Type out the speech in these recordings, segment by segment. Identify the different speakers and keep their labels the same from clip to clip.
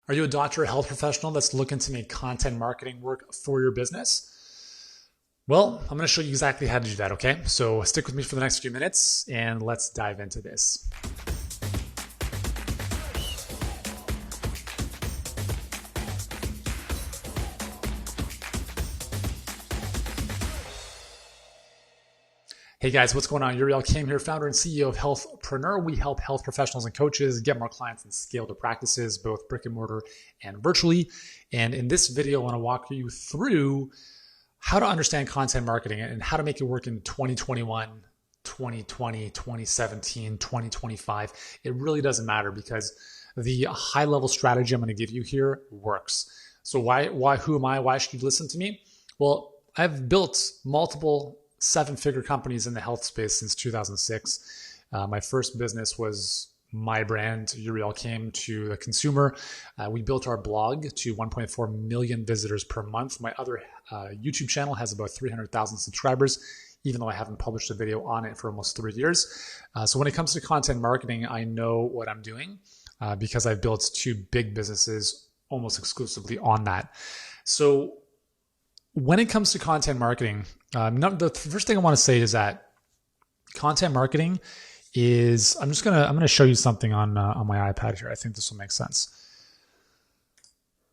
Speaker 1: Are you a doctor or health professional that's looking to make content marketing work for your business? Well, I'm going to show you exactly how to do that, okay? So stick with me for the next few minutes and let's dive into this. Hey guys, what's going on? Uriel Kim here, founder and CEO of Healthpreneur. We help health professionals and coaches get more clients and scale their practices, both brick and mortar and virtually. And in this video, I want to walk you through how to understand content marketing and how to make it work in 2021, 2020, 2017, 2025. It really doesn't matter because the high level strategy I'm going to give you here works. So who am I? Why should you listen to me? Well, I've built multiple seven-figure companies in the health space since 2006. My first business was my brand, Uriel Kim, to the consumer. We built our blog to 1.4 million visitors per month. My other YouTube channel has about 300,000 subscribers, even though I haven't published a video on it for almost 3 years. So when it comes to content marketing, I know what I'm doing because I've built two big businesses almost exclusively on that. So when it comes to content marketing, the first thing I want to say is that content marketing is, I'm going to show you something on my iPad here. I think this will make sense.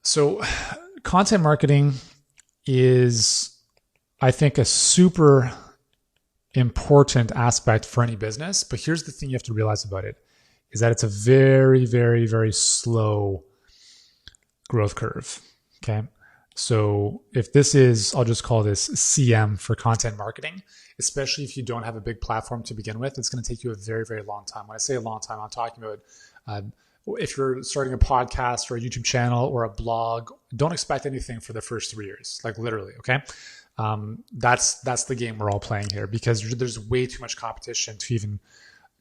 Speaker 1: So content marketing is, I think, a super important aspect for any business. But here's the thing you have to realize about it is that it's a very, very, very slow growth curve. Okay. So if this is, I'll just call this CM for content marketing, especially if you don't have a big platform to begin with, it's going to take you a very, very long time. When I say a long time, I'm talking about if you're starting a podcast or a YouTube channel or a blog, don't expect anything for the first 3 years, like literally, okay? That's the game we're all playing here because there's way too much competition to even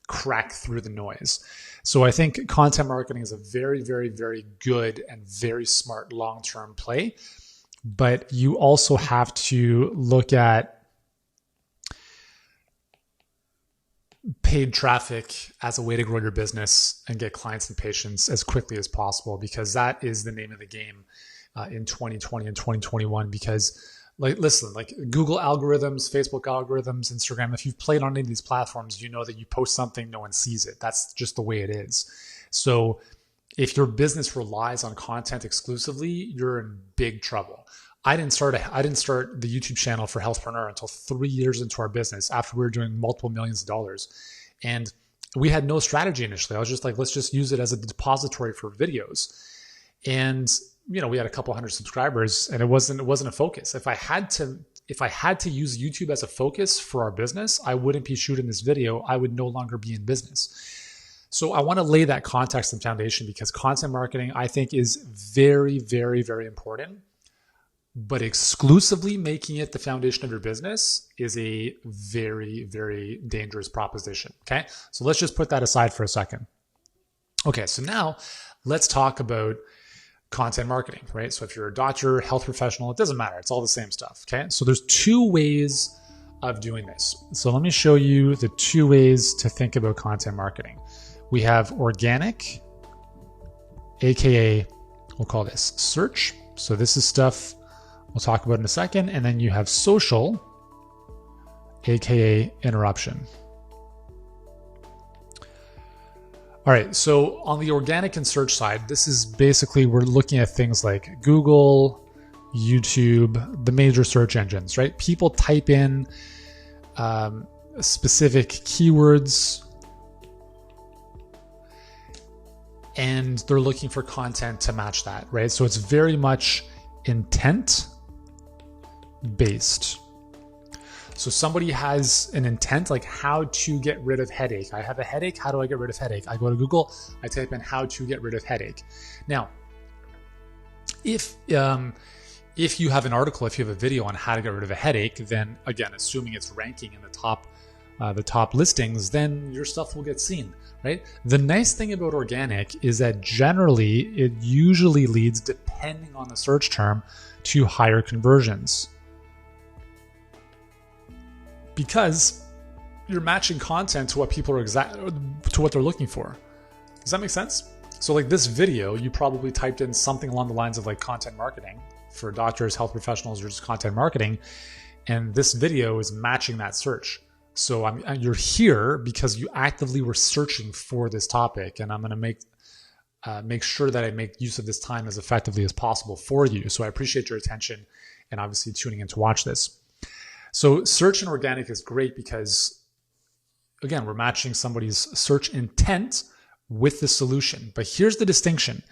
Speaker 1: crack through the noise. So I think content marketing is a very, very, very good and very smart long-term play. But you also have to look at paid traffic as a way to grow your business and get clients and patients as quickly as possible, because that is the name of the game in 2020 and 2021. Because listen, Google algorithms, Facebook algorithms, Instagram, if you've played on any of these platforms, you know that you post something, no one sees it. That's just the way it is. So if your business relies on content exclusively, you're in big trouble. I didn't start the YouTube channel for Healthpreneur until 3 years into our business after we were doing multiple millions of dollars. And we had no strategy initially. I was just like, let's just use it as a depository for videos. And we had a couple hundred subscribers and it wasn't a focus. If I had to use YouTube as a focus for our business, I wouldn't be shooting this video. I would no longer be in business. So I want to lay that context and foundation because content marketing, I think, is very, very, very important. But exclusively making it the foundation of your business is a very, very dangerous proposition. Okay. So let's just put that aside for a second. Okay. So now let's talk about content marketing, right? So if you're a doctor, health professional, it doesn't matter. It's all the same stuff. Okay. So there's two ways of doing this. So let me show you the two ways to think about content marketing. We have organic, AKA, we'll call this search. So this is stuff we'll talk about in a second. And then you have social, AKA interruption. All right, so on the organic and search side, this is basically, we're looking at things like Google, YouTube, the major search engines, right? People type in specific keywords and they're looking for content to match that, right? So it's very much intent based. So somebody has an intent, like how to get rid of headache. I have a headache. How do I get rid of headache? I go to Google, I type in how to get rid of headache. Now, if you have an article, if you have a video on how to get rid of a headache, then again, assuming it's ranking in the top listings, then your stuff will get seen, right? The nice thing about organic is that generally it usually leads, depending on the search term, to higher conversions. Because you're matching content to what people are to what they're looking for. Does that make sense? So like this video, you probably typed in something along the lines of like content marketing for doctors, health professionals, or just content marketing. And this video is matching that search. So you're here because you actively were searching for this topic, and I'm going to make sure that I make use of this time as effectively as possible for you. So I appreciate your attention and obviously tuning in to watch this. So search and organic is great because, again, we're matching somebody's search intent with the solution. But here's the distinction,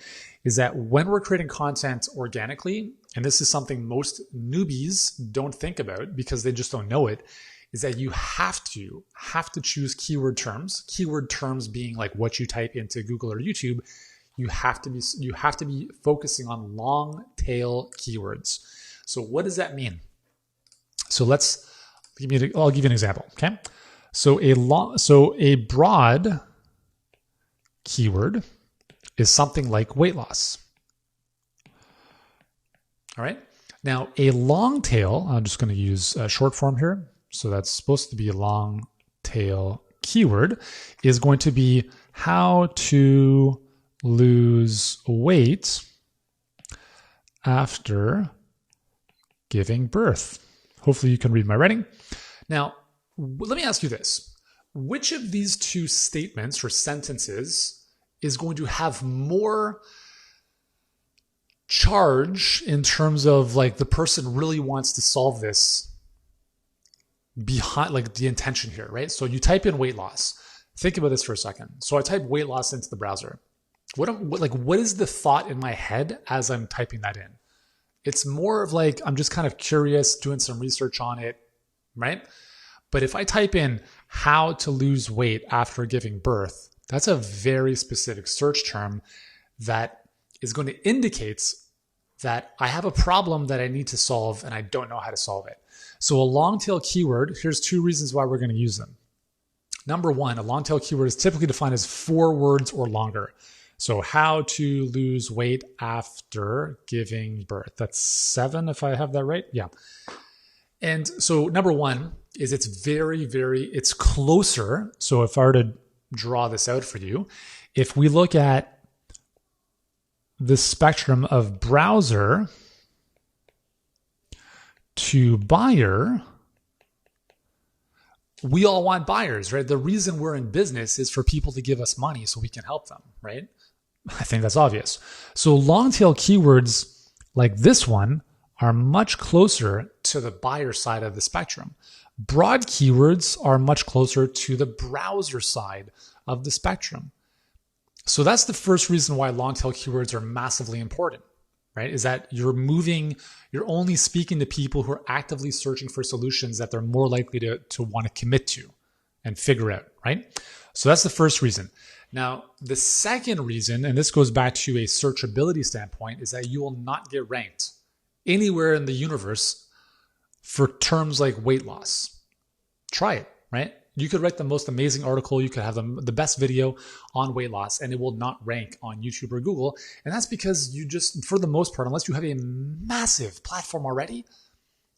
Speaker 1: is that when we're creating content organically, and this is something most newbies don't think about because they just don't know it, is that you have to choose keyword terms being like what you type into Google or YouTube. You have to be focusing on long tail keywords. So what does that mean? So I'll give you an example. Okay. So a broad keyword is something like weight loss. All right. Now a long tail, I'm just going to use a short form here. So that's supposed to be a long tail keyword, is going to be how to lose weight after giving birth. Hopefully you can read my writing. Now, let me ask you this. Which of these two statements or sentences is going to have more charge in terms of like the person really wants to solve this behind like the intention here, right? So you type in weight loss. Think about this for a second. So I type weight loss into the browser. What is the thought in my head as I'm typing that in? It's more of like, I'm just kind of curious, doing some research on it, right? But if I type in how to lose weight after giving birth, that's a very specific search term that is going to indicate that I have a problem that I need to solve and I don't know how to solve it. So a long tail keyword, here's two reasons why we're going to use them. Number one, a long tail keyword is typically defined as 4 words or longer. So how to lose weight after giving birth. That's 7 if I have that right. Yeah. And so number one is it's it's closer. So if I were to draw this out for you, if we look at the spectrum of browser to buyer, we all want buyers, right? The reason we're in business is for people to give us money so we can help them, right? I think that's obvious. So long tail keywords like this one are much closer to the buyer side of the spectrum. Broad keywords are much closer to the browser side of the spectrum. So that's the first reason why long tail keywords are massively important, right? Is that you're only speaking to people who are actively searching for solutions that they're more likely to want to commit to and figure out, right? So that's the first reason. Now, the second reason, and this goes back to a searchability standpoint, is that you will not get ranked anywhere in the universe for terms like weight loss. Try it, right? You could write the most amazing article, you could have the best video on weight loss, and it will not rank on YouTube or Google. And that's because you just, for the most part, unless you have a massive platform already,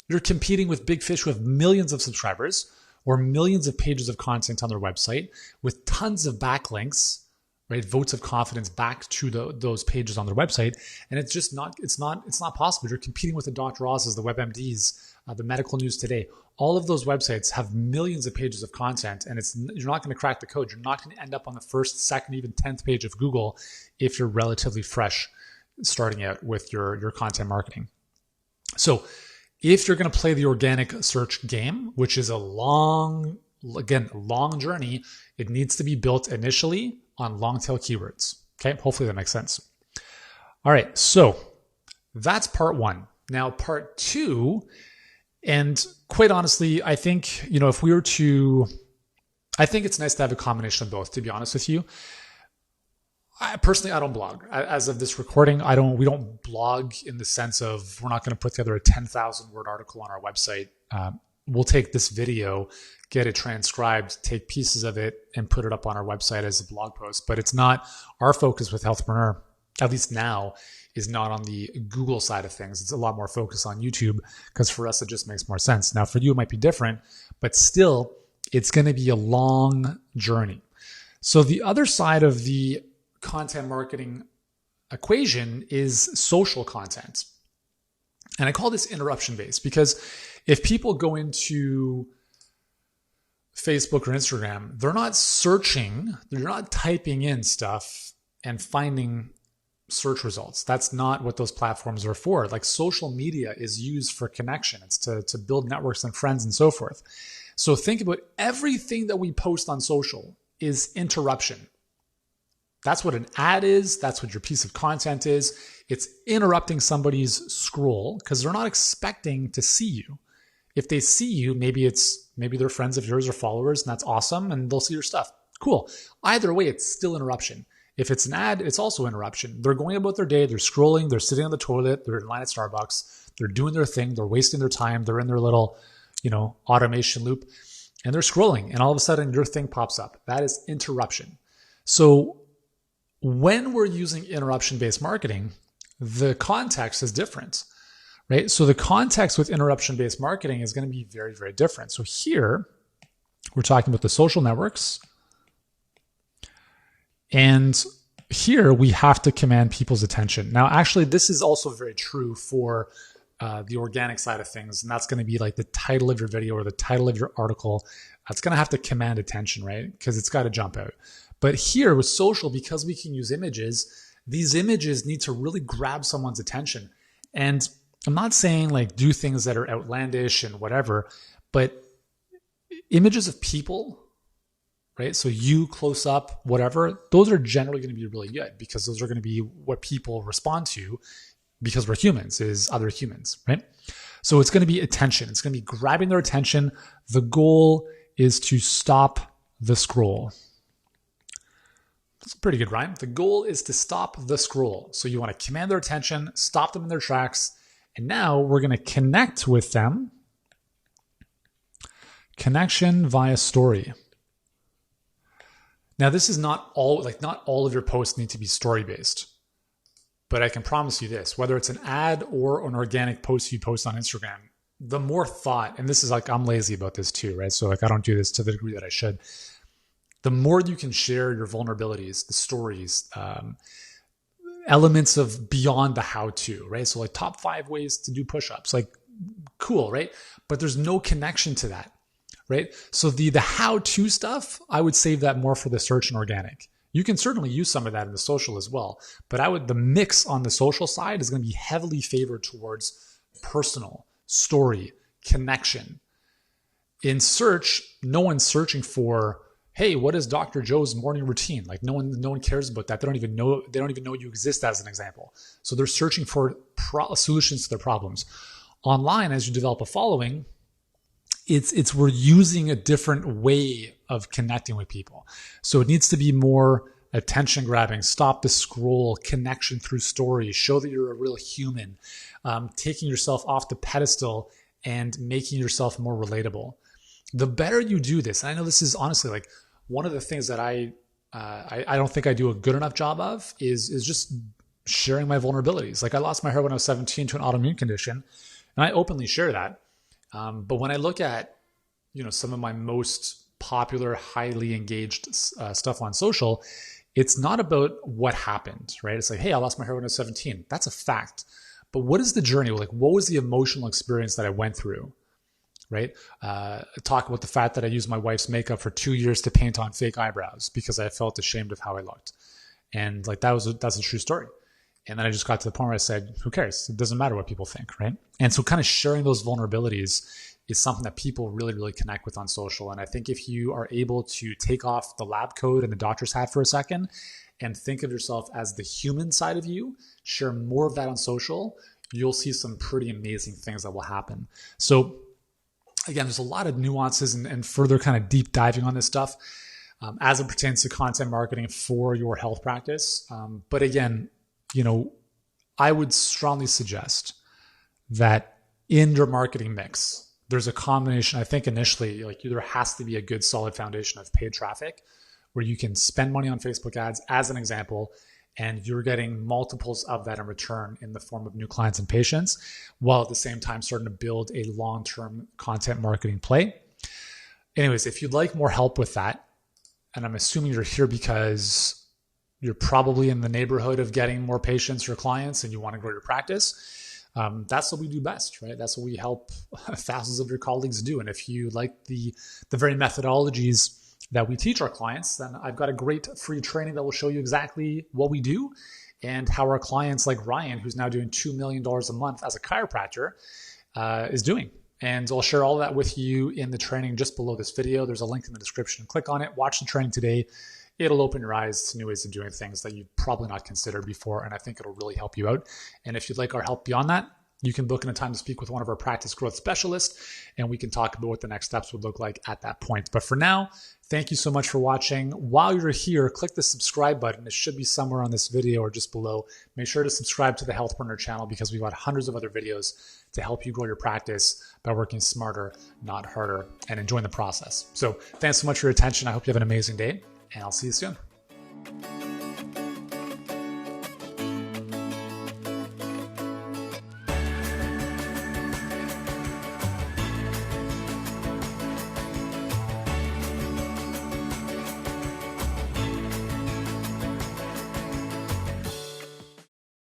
Speaker 1: you're competing with big fish who have millions of subscribers or millions of pages of content on their website with tons of backlinks, right? Votes of confidence back to those pages on their website. And it's just not, it's not possible. You're competing with the Dr. Oz's, the WebMDs, the Medical News Today. All of those websites have millions of pages of content, and you're not going to crack the code. You're not going to end up on the first, second, even 10th page of Google if you're relatively fresh starting out with your content marketing. So if you're going to play the organic search game, which is a long journey, it needs to be built initially on long tail keywords. Okay, hopefully that makes sense. All right, so that's part one. Now, part two, and quite honestly, I think, if we were to, I think it's nice to have a combination of both, to be honest with you. I don't blog. As of this recording, we don't blog in the sense of we're not going to put together a 10,000 word article on our website. We'll take this video, get it transcribed, take pieces of it, and put it up on our website as a blog post. But it's not our focus with Healthpreneur, at least now, is not on the Google side of things. It's a lot more focused on YouTube because for us, it just makes more sense. Now, for you, it might be different, but still, it's going to be a long journey. So the other side of the content marketing equation is social content. And I call this interruption based because if people go into Facebook or Instagram, they're not searching, they're not typing in stuff and finding search results. That's not what those platforms are for. Like social media is used for connection. It's to build networks and friends and so forth. So think about everything that we post on social is interruption. That's what an ad is. That's what your piece of content is. It's interrupting somebody's scroll because they're not expecting to see you. If they see you, maybe they're friends of yours or followers, and that's awesome, and they'll see your stuff. Cool. Either way, it's still interruption. If it's an ad, it's also interruption. They're going about their day, they're scrolling, they're sitting on the toilet, they're in line at Starbucks, they're doing their thing, they're wasting their time, they're in their little, automation loop, and they're scrolling, and all of a sudden your thing pops up. That is interruption. So when we're using interruption-based marketing, the context is different, right? So the context with interruption-based marketing is going to be very, very different. So here, we're talking about the social networks. And here we have to command people's attention. Now, actually, this is also very true for the organic side of things. And that's going to be like the title of your video or the title of your article. That's going to have to command attention, right? Because it's got to jump out. But here with social, because we can use images, these images need to really grab someone's attention. And I'm not saying like do things that are outlandish and whatever, but images of people, right? So you close up, whatever, those are generally going to be really good because those are going to be what people respond to because we're humans, is other humans, right? So it's going to be attention. It's going to be grabbing their attention. The goal is to stop the scroll. That's a pretty good rhyme. The goal is to stop the scroll. So you want to command their attention, stop them in their tracks, and now we're going to connect with them. Connection via story. Now, this is not all of your posts need to be story-based, but I can promise you this, whether it's an ad or an organic post you post on Instagram, the more thought, and this is like, I'm lazy about this too, right? So like, I don't do this to the degree that I should. The more you can share your vulnerabilities, the stories, elements of beyond the how-to, right? So like top 5 ways to do push-ups, like cool, right? But there's no connection to that, right? So the how-to stuff, I would save that more for the search and organic. You can certainly use some of that in the social as well, but the mix on the social side is going to be heavily favored towards personal, story, connection. In search, no one's searching for, hey, what is Dr. Joe's morning routine? Like no one cares about that. They don't even know you exist as an example. So they're searching for solutions to their problems. Online, as you develop a following, we're using a different way of connecting with people. So it needs to be more attention grabbing, stop the scroll, connection through stories, show that you're a real human, taking yourself off the pedestal and making yourself more relatable. The better you do this, and I know this is honestly like one of the things that I don't think I do a good enough job of is just sharing my vulnerabilities. Like I lost my hair when I was 17 to an autoimmune condition, and I openly share that. But when I look at, some of my most popular, highly engaged stuff on social, it's not about what happened, right? It's like, hey, I lost my hair when I was 17. That's a fact. But what is the journey? Like, what was the emotional experience that I went through? Right? Talk about the fact that I used my wife's makeup for 2 years to paint on fake eyebrows because I felt ashamed of how I looked. And like, that's a true story. And then I just got to the point where I said, who cares? It doesn't matter what people think, right? And so kind of sharing those vulnerabilities is something that people really, really connect with on social. And I think if you are able to take off the lab coat and the doctor's hat for a second and think of yourself as the human side of you, share more of that on social, you'll see some pretty amazing things that will happen. So again, there's a lot of nuances and further kind of deep diving on this stuff as it pertains to content marketing for your health practice. But again, I would strongly suggest that in your marketing mix, there's a combination. I think initially, like there has to be a good solid foundation of paid traffic where you can spend money on Facebook ads as an example, and you're getting multiples of that in return in the form of new clients and patients, while at the same time starting to build a long-term content marketing play. Anyways, if you'd like more help with that, and I'm assuming you're here because you're probably in the neighborhood of getting more patients or clients and you want to grow your practice, that's what we do best, right? That's what we help thousands of your colleagues do. And if you like the very methodologies that we teach our clients, then I've got a great free training that will show you exactly what we do and how our clients like Ryan, who's now doing $2 million a month as a chiropractor, is doing. And I'll share all that with you in the training just below this video. There's a link in the description. Click on it, watch the training today. It'll open your eyes to new ways of doing things that you've probably not considered before, and I think it'll really help you out. And if you'd like our help beyond that, you can book in a time to speak with one of our practice growth specialists, and we can talk about what the next steps would look like at that point. But for now, thank you so much for watching. While you're here, click the subscribe button. It should be somewhere on this video or just below. Make sure to subscribe to the Healthpreneur channel because we've got hundreds of other videos to help you grow your practice by working smarter, not harder, and enjoying the process. So thanks so much for your attention. I hope you have an amazing day, and I'll see you soon.